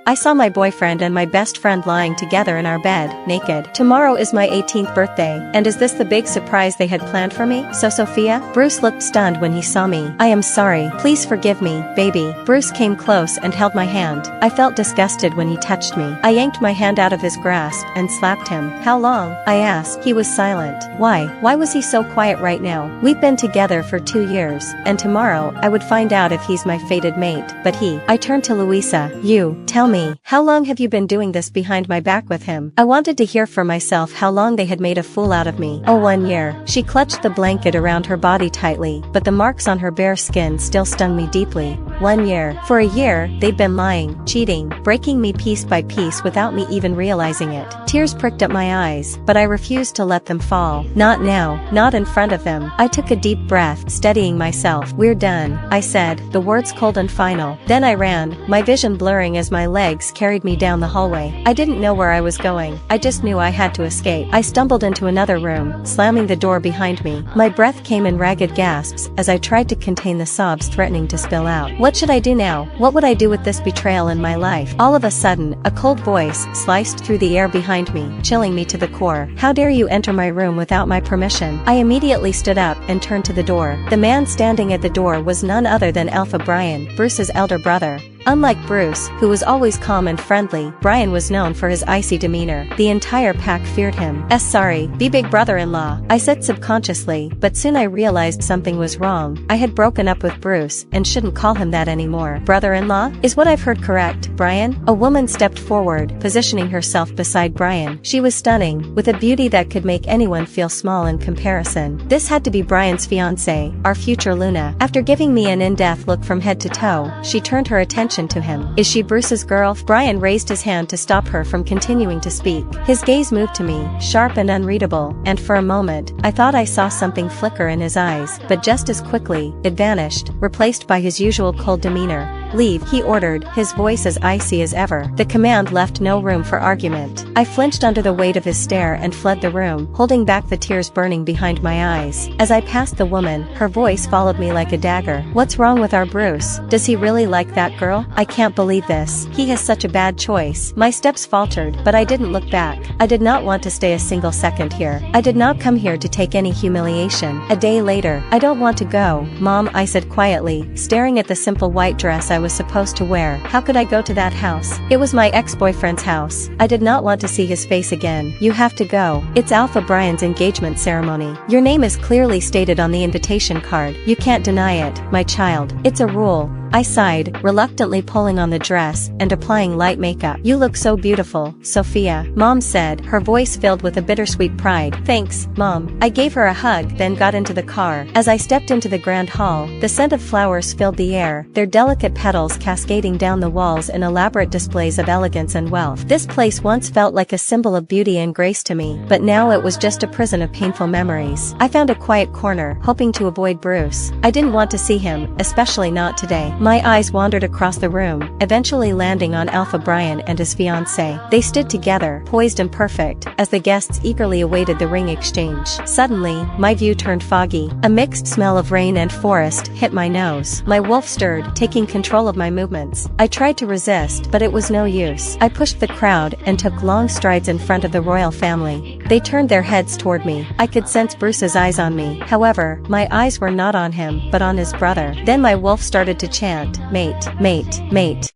I saw my boyfriend and my best friend lying together in our bed, naked. Tomorrow is my 18th birthday, and is this the big surprise they had planned for me? So Sophia? Bruce looked stunned when he saw me. I am sorry. Please forgive me, baby. Bruce came close and held my hand. I felt disgusted when he touched me. I yanked my hand out of his grasp and slapped him. How long? I asked. He was silent. Why? Why was he so quiet right now? We've been together for 2 years, and tomorrow I would find out if he's my fated mate. But I turned to Louisa. You, tell me, how long have you been doing this behind my back with him? I wanted to hear for myself how long they had made a fool out of me. Oh, 1 year. She clutched the blanket around her body tightly, but the marks on her bare skin still stung me deeply. 1 year. For a year, they'd been lying, cheating, breaking me piece by piece without me even realizing it. Tears pricked at my eyes, but I refused to let them fall. Not now, not in front of them. I took a deep breath, steadying myself. We're done, I said, the words cold and final. Then I ran, my vision blurring as my legs carried me down the hallway. I didn't know where I was going. I just knew I had to escape. I stumbled into another room, slamming the door behind me. My breath came in ragged gasps as I tried to contain the sobs threatening to spill out. What should I do now? What would I do with this betrayal in my life? All of a sudden, a cold voice sliced through the air behind me, chilling me to the core. How dare you enter my room without my permission? I immediately stood up and turned to the door. The man standing at the door was none other than Alpha Bryan, Bruce's elder brother. Unlike Bruce, who was always calm and friendly, Bryan was known for his icy demeanor. The entire pack feared him. Sorry, be big brother-in-law, I said subconsciously, but soon I realized something was wrong. I had broken up with Bruce, and shouldn't call him that anymore. Brother-in-law? Is what I've heard correct, Bryan? A woman stepped forward, positioning herself beside Bryan. She was stunning, with a beauty that could make anyone feel small in comparison. This had to be Bryan's fiancée, our future Luna. After giving me an in-depth look from head to toe, she turned her attention to him. Is she Bruce's girl? Bryan raised his hand to stop her from continuing to speak. His gaze moved to me, sharp and unreadable, and for a moment, I thought I saw something flicker in his eyes, but just as quickly, it vanished, replaced by his usual cold demeanor. Leave, he ordered, his voice as icy as ever. The command left no room for argument. I flinched under the weight of his stare and fled the room, holding back the tears burning behind my eyes. As I passed the woman, her voice followed me like a dagger. What's wrong with our Bruce? Does he really like that girl? I can't believe this. He has such a bad choice. My steps faltered, but I didn't look back. I did not want to stay a single second here. I did not come here to take any humiliation. A day later, I don't want to go, Mom, I said quietly, staring at the simple white dress I was supposed to wear. How could I go to that house? It was my ex-boyfriend's house. I did not want to see his face again. You have to go. It's Alpha Bryan's engagement ceremony. Your name is clearly stated on the invitation card. You can't deny it, my child. It's a rule. I sighed, reluctantly pulling on the dress and applying light makeup. You look so beautiful, Sophia, Mom said, her voice filled with a bittersweet pride. Thanks, Mom. I gave her a hug, then got into the car. As I stepped into the grand hall, the scent of flowers filled the air, their delicate petals cascading down the walls in elaborate displays of elegance and wealth. This place once felt like a symbol of beauty and grace to me, but now it was just a prison of painful memories. I found a quiet corner, hoping to avoid Bruce. I didn't want to see him, especially not today. My eyes wandered across the room, eventually landing on Alpha Bryan and his fiancée. They stood together, poised and perfect, as the guests eagerly awaited the ring exchange. Suddenly, my view turned foggy. A mixed smell of rain and forest hit my nose. My wolf stirred, taking control of my movements. I tried to resist, but it was no use. I pushed the crowd and took long strides in front of the royal family. They turned their heads toward me. I could sense Bruce's eyes on me. However, my eyes were not on him, but on his brother. Then my wolf started to chant, mate, mate, mate.